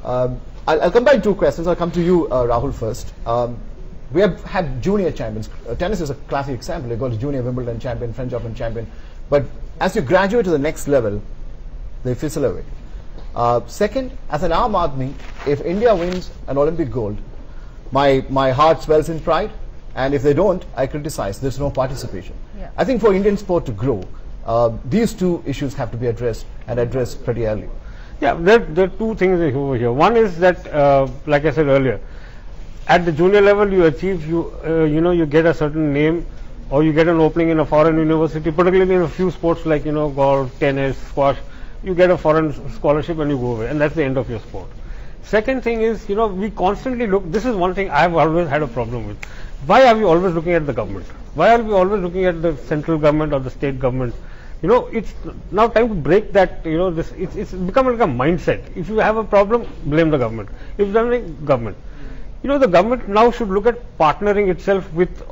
I'll combine two questions. I'll come to you, Rahul, first. We have had junior champions. Tennis is a classic example. You got a junior Wimbledon champion, French Open champion. But as you graduate to the next level, they fizzle away. Second, as an Aam Aadmi, if India wins an Olympic gold, my heart swells in pride. And if they don't, I criticize. There's no participation. Yeah. I think for Indian sport to grow, these two issues have to be addressed and addressed pretty early. Yeah, there are two things over here. One is that, like I said earlier, at the junior level, you achieve, you get a certain name, or you get an opening in a foreign university, particularly in a few sports like, golf, tennis, squash, you get a foreign scholarship and you go away, and that's the end of your sport. Second thing is, we constantly look, this is one thing I've always had a problem with. Why are we always looking at the government? Why are we always looking at the central government or the state government? It's now time to break that, it's become like a mindset. If you have a problem, blame the government. If something, government. The government now should look at partnering itself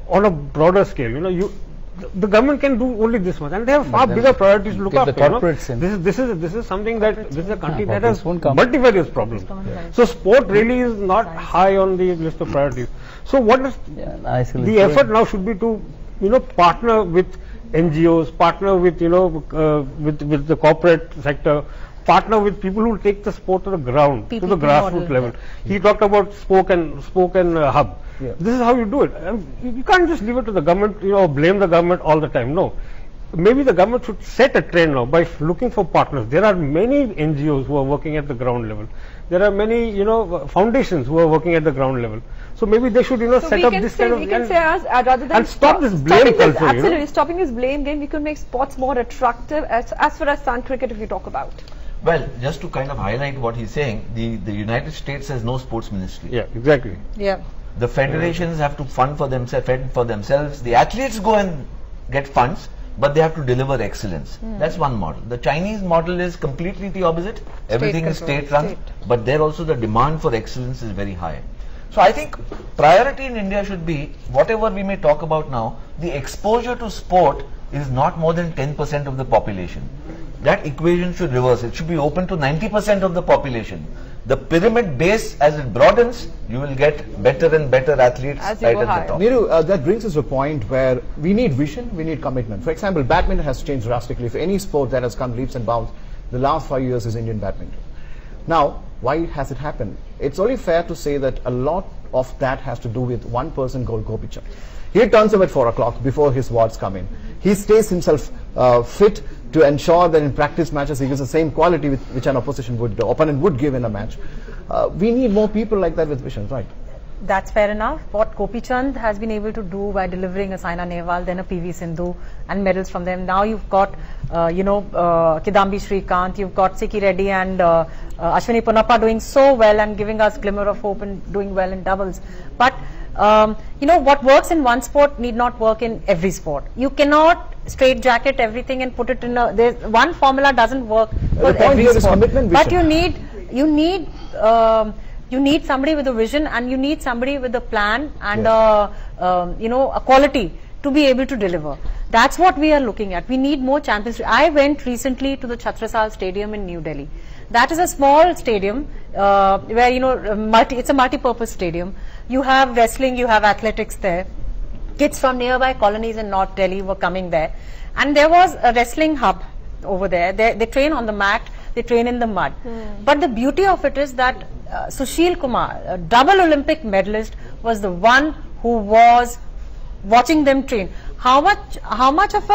on a broader scale. The government can do only this much, and they have far bigger priorities to look after. This is something that this is a country that has multivarious problems. So sport really is not high on the list of priorities. So what is the effort now should be to partner with NGOs, partner with with the corporate sector, partner with people who will take the sport to the ground, to the grassroots level. He talked about spoke and hub. Yeah. This is how you do it. You can't just leave it to the government, blame the government all the time. No. Maybe the government should set a trend now by looking for partners. There are many NGOs who are working at the ground level. There are many, foundations who are working at the ground level. So maybe they should, set up this kind of... rather than and stop this blame culture. Absolutely, stopping this blame game, we could make sports more attractive as far as Sun cricket, if you talk about. Well, just to kind of highlight what he's saying, the United States has no sports ministry. Yeah, exactly. Yeah. The federations have to fend for themselves. The athletes go and get funds, but they have to deliver excellence. That's one model. The Chinese model is completely the opposite. Everything is state-run, but there also the demand for excellence is very high. So I think priority in India should be, whatever we may talk about now, the exposure to sport is not more than 10% of the population. That equation should reverse. It should be open to 90% of the population. The pyramid base, as it broadens, you will get better and better athletes right at the top. Neeru, that brings us to a point where we need vision, we need commitment. For example, badminton has changed drastically. If any sport that has come leaps and bounds, the last 5 years is Indian badminton. Now, why has it happened? It's only fair to say that a lot of that has to do with one person called Gopichand. He turns up at 4 o'clock before his wards come in. He stays himself fit to ensure that in practice matches he gives the same quality which an opponent would give in a match. We need more people like that with vision, right? That's fair enough. What Gopichand has been able to do by delivering a Saina Nehwal, then a PV Sindhu, and medals from them. Now you've got, Kidambi Shrikant, you've got Siki Reddy and Ashwini Ponnappa doing so well and giving us glimmer of hope and doing well in doubles. But what works in one sport need not work in every sport. You cannot straight jacket everything and put it in one formula doesn't work for every sport. But you need somebody with a vision, and you need somebody with a plan and a quality to be able to deliver. That's what we are looking at. We need more champions. I went recently to the Chhatrasal Stadium in New Delhi. That is a small stadium where it's a multi-purpose stadium. You have wrestling, you have athletics there. Kids from nearby colonies in North Delhi were coming there, and there was a wrestling hub over there. They train on the mat, they train in the mud. But the beauty of it is that Sushil Kumar, a double Olympic medalist, was the one who was watching them train. How much of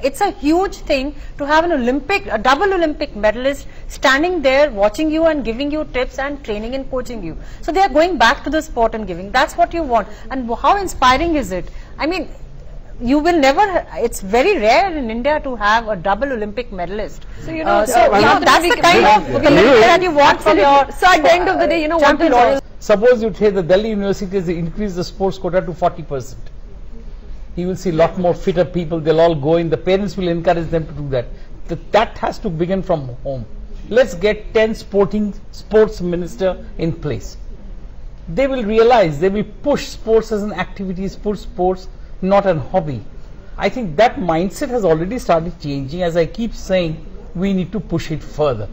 it's a huge thing to have a double Olympic medalist standing there watching you and giving you tips and training and coaching you. So they are going back to the sport and giving. That's what you want. And how inspiring is it? I mean, you will never, it's very rare in India to have a double Olympic medalist. So, that's the kind of that you want from your... So at the end of the day, what the Royal... Suppose you say the Delhi University has increased the sports quota to 40%. You will see a lot more fitter people, they'll all go in, the parents will encourage them to do that. That has to begin from home. Let's get 10 sports minister in place. They will realize, they will push sports as an activity, push sports not a hobby. I think that mindset has already started changing. As I keep saying, we need to push it further.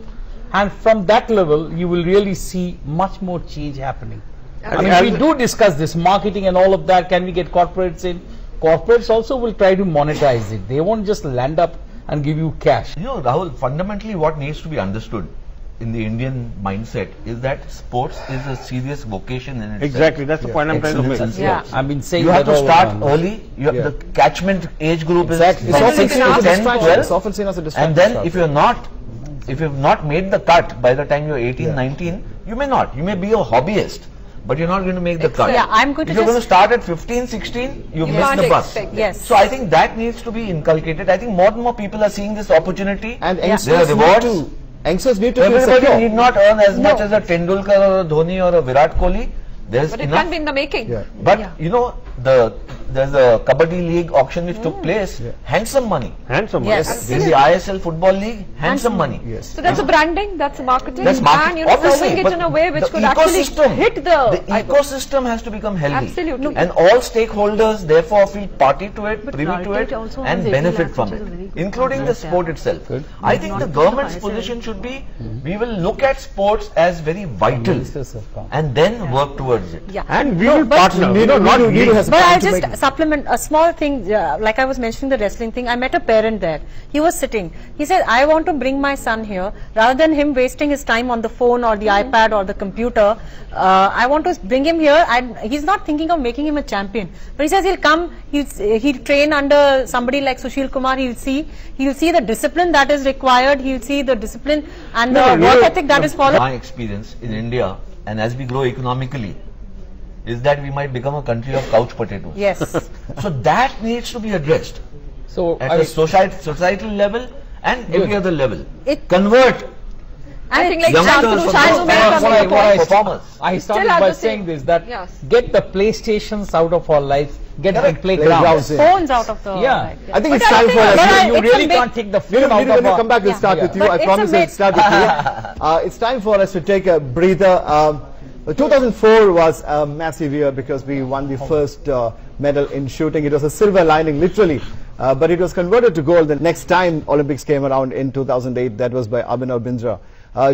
And from that level, you will really see much more change happening. I mean, And we do discuss this marketing and all of that. Can we get corporates in? Corporates also will try to monetize it. They won't just land up and give you cash. You know, Rahul, fundamentally what needs to be understood in the Indian mindset is that sports is a serious vocation in itself. Exactly, that's the point I'm trying to make. Excellence in Yeah. sports. I've been saying You have that to all start along. early. Yeah. The catchment age group Exactly. is It's from often 6 seen as to a 10, distraction. 12. It's often seen as a distraction. And then Sir. if you've not made the cut by the time you're 18, 19, you may not. You may be a hobbyist, but you're not going to make the cut. Yeah, I'm going to If you're going to just, start at 15, 16, you miss can't the bus. expect yes. So I think that needs to be inculcated. I think more and more people are seeing this opportunity. And There are youngsters need rewards. to youngsters need to feel Everybody secure. need not earn as much as a Tendulkar or a Dhoni or a Virat Kohli. There's But it enough. can be in the making. Yeah. But Yeah. you know, there's a Kabaddi League auction which took place. Yeah. Handsome money. Handsome. Yes. There's the ISL Football League. Handsome money. Yes. So that's a branding, that's a marketing, That's marketing. and Obviously, serving it but in a way which the could actually ecosystem- hit the ecosystem has to become healthy. Absolutely. And all stakeholders therefore feel party to it, But privy to Carlton it, also and has 80 benefit lakhs, from which is a it, very good including the contract, sport yeah. itself. Good. I think Not the because government's of ISL. position should be, we will look at sports as very vital Ministers have come. and then work towards it. Yeah. And we will but- partner. Neeru has a But point I'll to just make. supplement a small thing, like I was mentioning the wrestling thing. I met a parent there. He was sitting. He said, I want to bring my son here. Rather than him wasting his time on the phone or the iPad or the computer, I want to bring him here. And he's not thinking of making him a champion. But he says he'll come, he'll train under somebody like Sushil Kumar. He'll see the discipline that is required. He'll see the discipline and the work ethic that is followed. My experience in India, and as we grow economically, is that we might become a country of couch potatoes. Yes. So that needs to be addressed So at I a societal level and every other level. It- Convert I think like youngsters Shantanu from Shantanu made a what very I- good what I- point. performers. I started have by the saying same- this, that Yes. get the PlayStations out of our lives, get them Correct. playgrounds. Playgrounds, yeah. Phones out of the Yeah. life, I think But it's I time think for us. But You it's a really big- can't take the Neeru, film out when of you our... come back, we'll start Yeah. with you. But I it's promise a we'll big- start with you. It's time for us to take a breather. 2004 was a massive year because we won the first medal in shooting. It was a silver lining, literally. But it was converted to gold the next time Olympics came around in 2008. That was by Abhinav Bindra.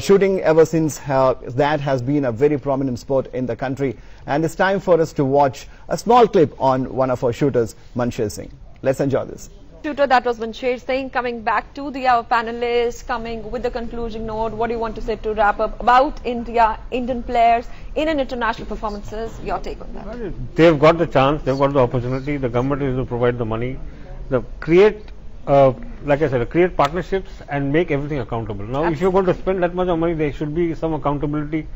Shooting ever since that has been a very prominent sport in the country. And it's time for us to watch a small clip on one of our shooters, Mansher Singh. Let's enjoy this. Tutor, that was Mansher Singh. Coming back to our panelists, coming with the conclusion note, what do you want to say to wrap up about India, Indian players in an international performances? Your take on that? They've got the chance, they've got the opportunity, the government is to provide the money, create, like I said, create partnerships and make everything accountable. Now, if you're going to spend that much of money, there should be some accountability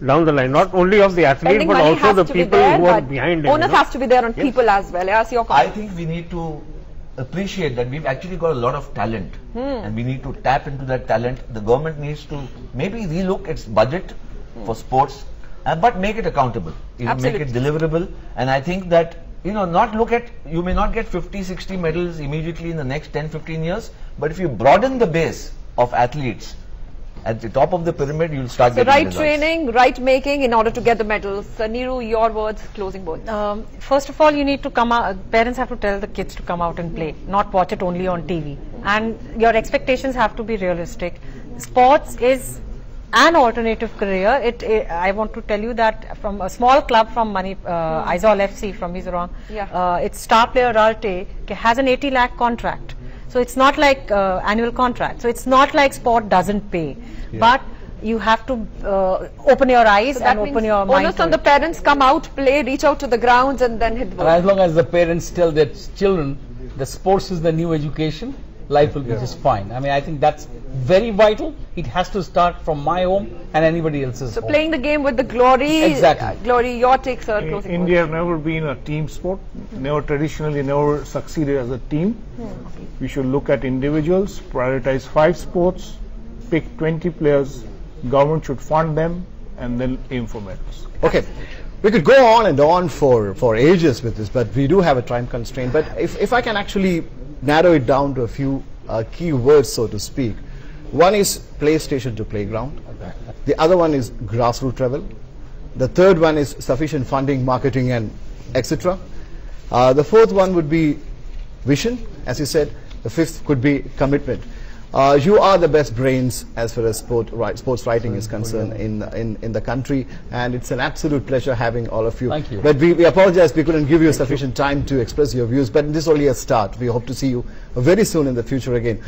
down the line, not only of the athlete, Spending but money also has the to be people there, who are but behind it. onus has to be there on people as well. Yes, your I comment. think we need to appreciate that we've actually got a lot of talent and we need to tap into that talent. The government needs to maybe relook its budget for sports, but make it accountable, make Absolutely. it deliverable. And I think that, you may not get 50, 60 medals immediately in the next 10, 15 years, but if you broaden the base of athletes at the top of the pyramid, you'll start So getting right results. training, right making in order to get the medals. Neeru, your words, closing words. First of all, you need to come out, parents have to tell the kids to come out and play, not watch it only on TV. And your expectations have to be realistic. Sports is an alternative career. I want to tell you that from a small club from Aizawl FC from Mizoram, its star player Ralte has an 80 lakh contract. So it's not like annual contract. So it's not like sport doesn't pay. But you have to open your eyes and open your mind. Onus on the parents, come out, play, reach out to the grounds and then hit the And ball. as long as the parents tell their children the sports is the new education, life will be just fine. I mean, I think that's very vital. It has to start from my home and anybody else's So home. playing the game with the glory. Exactly. Glory, your take, sir. Closing India words. have never been a team sport, never succeeded as a team. We should look at individuals, prioritize 5 sports, pick 20 players, government should fund them and then aim for medals. Okay. We could go on and on for ages with this, but we do have a time constraint. But if I can actually narrow it down to a few key words, so to speak. One is PlayStation to playground. The other one is grassroots level. The third one is sufficient funding, marketing, and etc. The fourth one would be vision, as you said. The fifth could be commitment. You are the best brains as far as sports writing is concerned in the country, and it's an absolute pleasure having all of you. Thank you. But we apologize we couldn't give you sufficient time to express your views, but this is only a start. We hope to see you very soon in the future again.